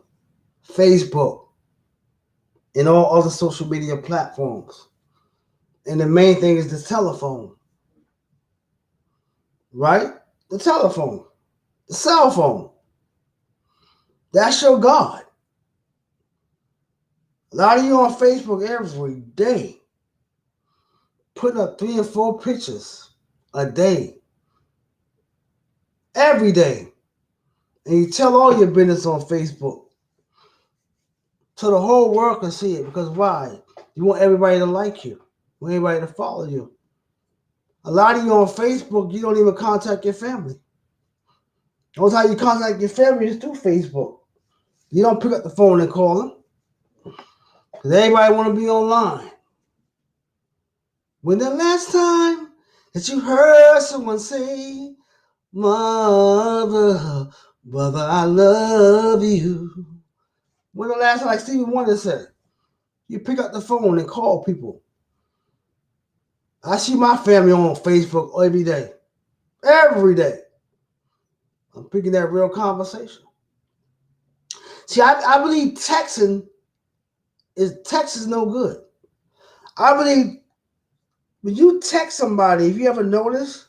[SPEAKER 1] Facebook, and all other social media platforms. And the main thing is the telephone. Right? The telephone. The cell phone. That's your God. A lot of you on Facebook every day putting up 3 and 4 pictures a day. Every day. And you tell all your business on Facebook. So the whole world can see it. Because why? You want everybody to like you. You want everybody to follow you. A lot of you on Facebook, you don't even contact your family. The only time you contact your family is through Facebook. You don't pick up the phone and call them. Because everybody want to be online. When the last time that you heard someone say, Mother, brother, I love you. When the last time, like Stevie Wonder said, you pick up the phone and call people. I see my family on Facebook every day. Every day. I'm picking that real conversation. See, I believe texting is no good. I believe when you text somebody, if you ever notice,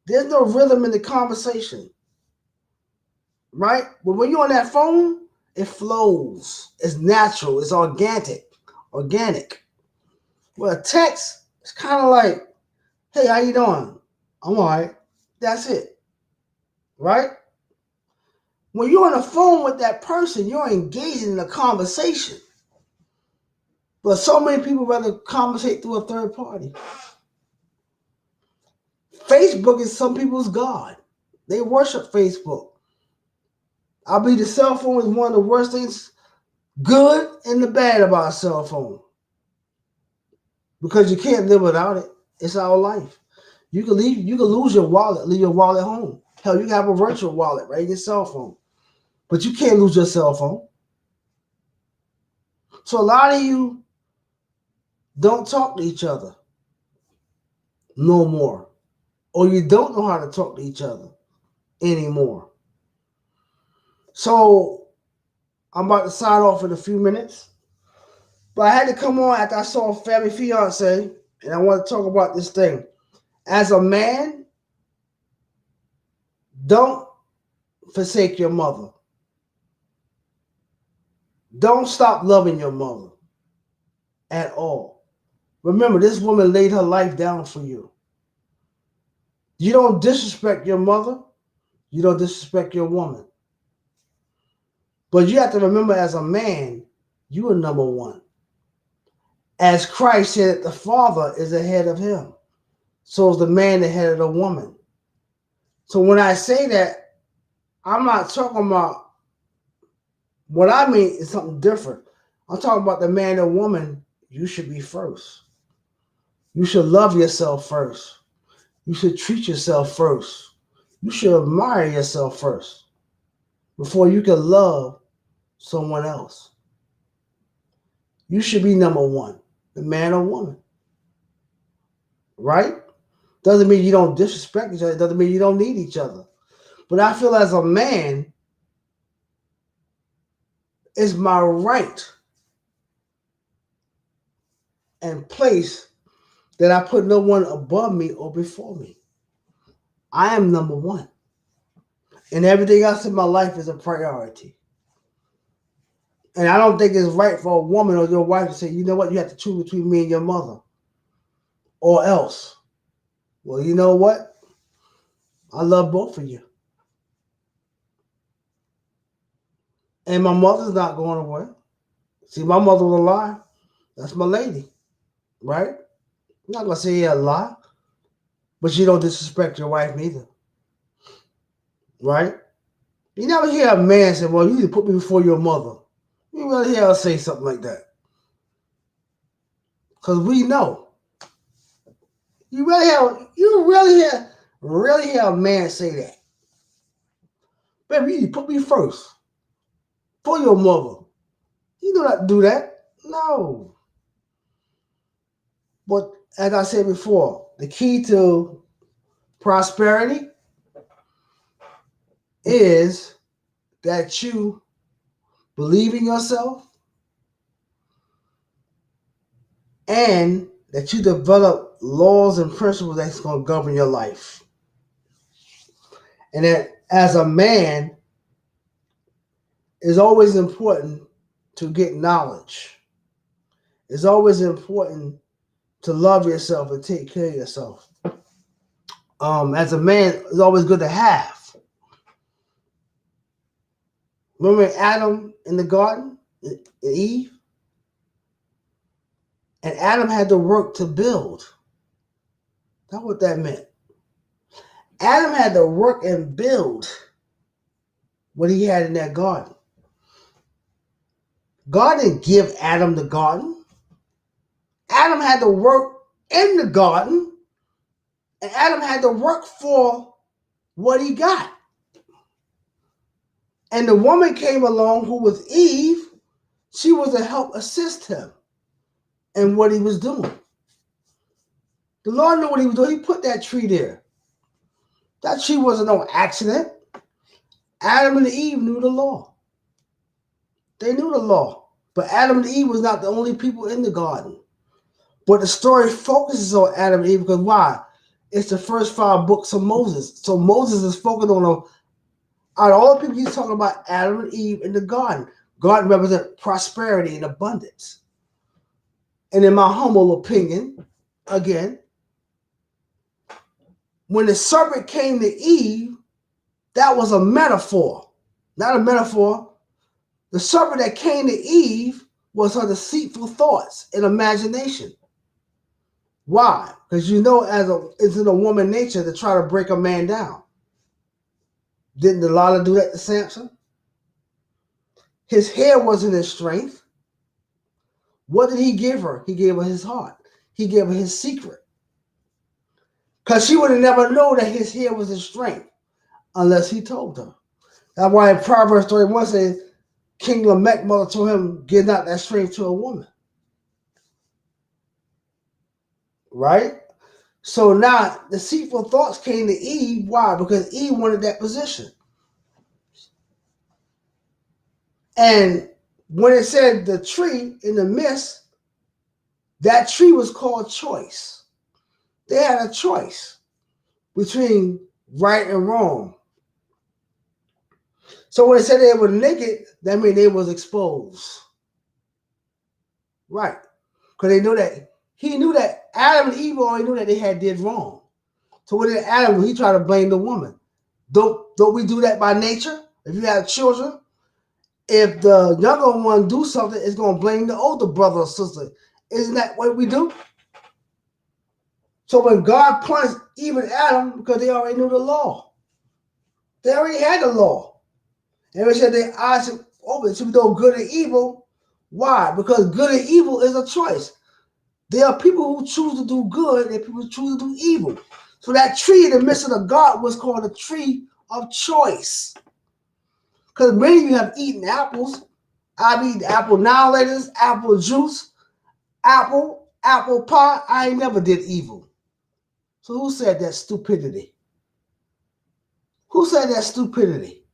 [SPEAKER 1] there's no rhythm in the conversation. Right? But when you're on that phone, it flows. It's natural. It's organic. Well, a text, it's kind of like, hey, how you doing? I'm all right. That's it. Right? When you're on the phone with that person, you're engaging in a conversation. But so many people rather conversate through a third party. Facebook is some people's God. They worship Facebook. I believe the cell phone is one of the worst things, good and the bad about a cell phone. Because you can't live without it. It's our life. You can lose your wallet, leave your wallet home. Hell, you can have a virtual wallet, right? Your cell phone. But you can't lose your cell phone. So a lot of you don't talk to each other. no more. Or you don't know how to talk to each other anymore. So I'm about to sign off in a few minutes. But I had to come on after I saw Family Fiance, and I want to talk about this thing. As a man, don't forsake your mother. Don't stop loving your mother at all. Remember, this woman laid her life down for you. You don't disrespect your mother, you don't disrespect your woman. But you have to remember, as a man, you are number one. As Christ said that the Father is the head of him, so is the man the head of the woman. So when I say that, I'm not talking about what I mean is something different. I'm talking about the man and woman, you should be first. You should love yourself first. You should treat yourself first. You should admire yourself first before you can love someone else. You should be number one, the man or woman. Right? Doesn't mean you don't disrespect each other. Doesn't mean you don't need each other. But I feel as a man, it's my right and place that I put no one above me or before me. I am number one. And everything else in my life is a priority. And I don't think it's right for a woman or your wife to say, you know what, you have to choose between me and your mother. Or else. Well, you know what? I love both of you. And my mother's not going away. See, my mother was alive. That's my lady. Right? I'm not going to say a lie. But you don't disrespect your wife neither. Right? You never hear a man say, well, you need to put me before your mother. You never hear her say something like that. Because we know. You really hear a man say that. Baby, you need to put me first. For your mother. You do not do that. No. But as I said before, the key to prosperity is that you believe in yourself and that you develop laws and principles that's going to govern your life. And that as a man, it's always important to get knowledge. It's always important to love yourself and take care of yourself. As a man, it's always good to have. Remember Adam in the garden, and Eve? And Adam had to work to build. That's what that meant. Adam had to work and build what he had in that garden. God didn't give Adam the garden. Adam had to work in the garden, and Adam had to work for what he got. And the woman came along who was Eve. She was to help assist him in what he was doing. The Lord knew what he was doing. He put that tree there. That tree wasn't no accident. Adam and Eve knew the law. They knew the law. But Adam and Eve was not the only people in the garden. But the story focuses on Adam and Eve because why? It's the first 5 books of Moses. So Moses is focused on them. Out of all the people he's talking about, Adam and Eve in the garden. Garden represents prosperity and abundance. And in my humble opinion, again, when the serpent came to Eve, that was a metaphor. Not a metaphor. The serpent that came to Eve was her deceitful thoughts and imagination. Why? Because you know, it's in a woman nature to try to break a man down. Didn't Delilah do that to Samson? His hair wasn't his strength. What did he give her? He gave her his heart. He gave her his secret. Because she would have never known that his hair was his strength unless he told her. That's why in Proverbs 31 says, King Lamech mother told him, give not that strength to a woman. Right? So now deceitful thoughts came to Eve. Why? Because Eve wanted that position. And when it said the tree in the midst, that tree was called choice. They had a choice between right and wrong. So when it said they were naked, that means they was exposed. Right. Because they knew that he knew that Adam and Eve already knew that they had did wrong. So what did Adam do? He tried to blame the woman. Don't we do that by nature? If you have children, if the younger one do something, it's gonna blame the older brother or sister. Isn't that what we do? So when God punished Eve and Adam, because they already knew the law. They already had the law. And they said their eyes open to know good and evil. Why? Because good and evil is a choice. There are people who choose to do good and people who choose to do evil. So that tree in the midst of the garden was called a tree of choice. Because many of you have eaten apples. I've eaten apple now-laters, apple juice, apple pie. I ain't never did evil. So who said that stupidity? Who said that stupidity?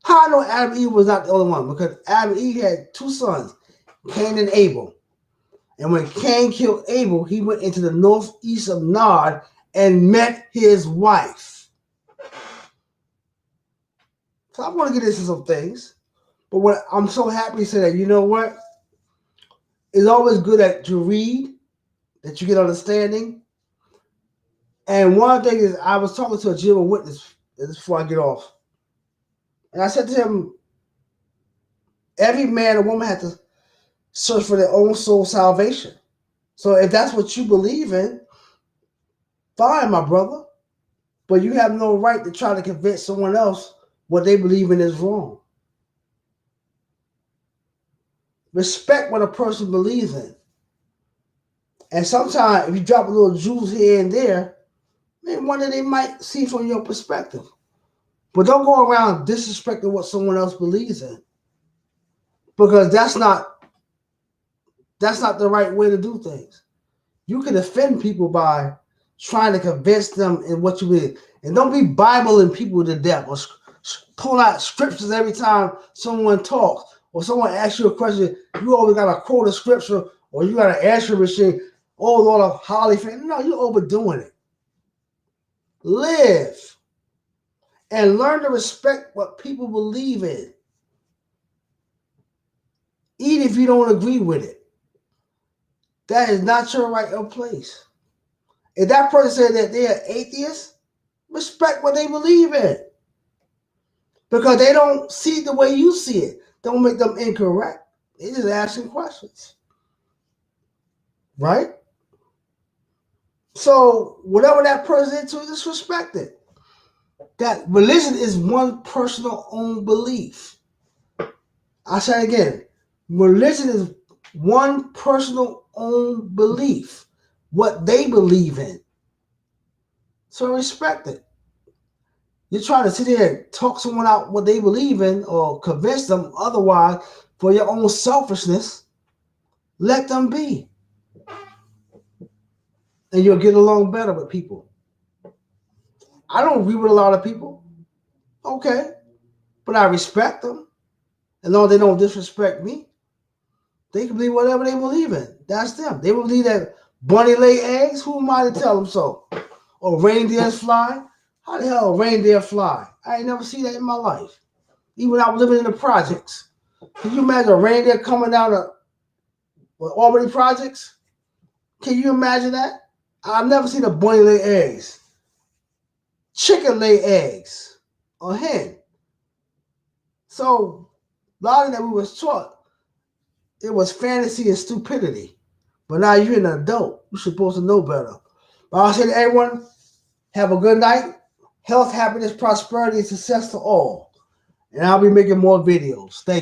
[SPEAKER 1] How I know Adam and Eve was not the only one? Because Adam and Eve had two sons, Cain and Abel. And when Cain killed Abel, he went into the northeast of Nod and met his wife. So I want to get into some things. But what I'm so happy to say that, you know what? It's always good that you read, that you get understanding. And one thing is, I was talking to a Jehovah's Witness before I get off. And I said to him, every man or woman has to search for their own soul salvation. So if that's what you believe in, fine, my brother. But you have no right to try to convince someone else what they believe in is wrong. Respect what a person believes in. And sometimes if you drop a little jewels here and there, maybe one that they might see from your perspective. But don't go around disrespecting what someone else believes in. Because that's not the right way to do things. You can offend people by trying to convince them in what you believe. And don't be Bibling people to death or pull out scriptures every time someone talks or someone asks you a question. You always got to quote a scripture or you got an answer machine. Oh, Lord of Holly. No, you're overdoing it. Live and learn to respect what people believe in. Even if you don't agree with it. That is not your right or place. If that person said that they're atheists, respect what they believe in. Because they don't see the way you see it. Don't make them incorrect. They're just asking questions. Right? So whatever that person is into, just respect it. That religion is one personal own belief. I say it again. Religion is one personal own belief. What they believe in. So respect it. You're trying to sit there and talk someone out what they believe in or convince them otherwise for your own selfishness. Let them be. And you'll get along better with people. I don't agree with a lot of people. Okay. But I respect them. As long as they don't disrespect me. They can believe whatever they believe in. That's them. They believe that bunny lay eggs. Who am I to tell them so? Or reindeers fly. How the hell a reindeer fly? I ain't never seen that in my life. Even when I was living in the projects. Can you imagine a reindeer coming down the Albany projects? Can you imagine that? I've never seen a bunny lay eggs. Chicken lay eggs. A hen. So, a lot of that we was taught, it was fantasy and stupidity. But now you're an adult. You're supposed to know better. But I'll say to everyone, have a good night. Health, happiness, prosperity, and success to all. And I'll be making more videos. Thank you.